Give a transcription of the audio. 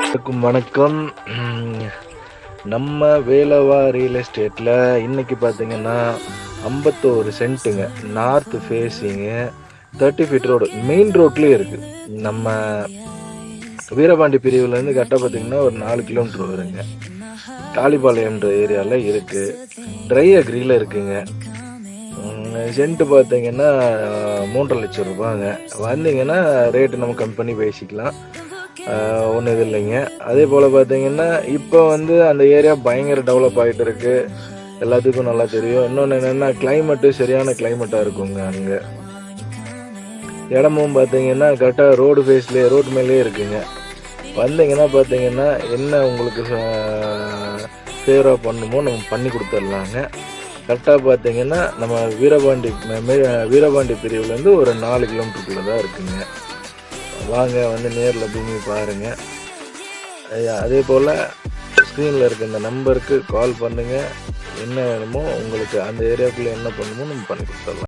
எல்லாருக்கும் வணக்கம். நம்ம வேலவா ரியல் எஸ்டேட்டில் இன்றைக்கி பார்த்திங்கன்னா 51 சென்ட்டுங்க, north facing, 30 feet road, main ரோட்லேயே இருக்குது. நம்ம வீரபாண்டி பிரிவுலேருந்து கரெக்டாக பார்த்திங்கன்னா ஒரு 4 கிலோமீட்டர் வருங்க. காளிபாளையம்ன்ற ஏரியாவில் இருக்குது. ட்ரை அக்ரியில் இருக்குங்க. சென்ட்டு பார்த்திங்கன்னா 3.5 லட்சம் ரூபாங்க. வந்தீங்கன்னா ரேட்டு நம்ம கம்மி பண்ணி பேசிக்கலாம், ஒன்றும் இது இல்லைங்க. அதே போல் பார்த்திங்கன்னா இப்போ அந்த ஏரியா பயங்கர டெவலப் ஆகிட்டு இருக்குது, எல்லாத்துக்கும் நல்லா தெரியும். இன்னொன்று என்னென்னா கிளைமேட்டு சரியான கிளைமேட்டாக இருக்குங்க. அங்கே இடமும் பார்த்திங்கன்னா கரெக்டாக ரோடு ஃபேஸ்லேயே, ரோடு மேலேயே இருக்குங்க. வந்தீங்கன்னா பார்த்திங்கன்னா என்ன உங்களுக்கு ஃபேவராக பண்ணுமோ நம்ம பண்ணி கொடுத்துர்லாங்க. கரெக்டாக பார்த்திங்கன்னா நம்ம வீரபாண்டி பிரிவுலேருந்து ஒரு 4 கிலோமீட்டருக்குள்ளே தான் இருக்குங்க. வாங்க நேரில் பூமி பாருங்கள். அதே போல் ஸ்க்ரீனில் இருக்க இந்த நம்பருக்கு கால் பண்ணுங்கள். என்ன வேணுமோ உங்களுக்கு, அந்த ஏரியாவுக்குள்ளே என்ன பண்ணுமோ நம்ம பண்ணி கொடுத்துடலாம்.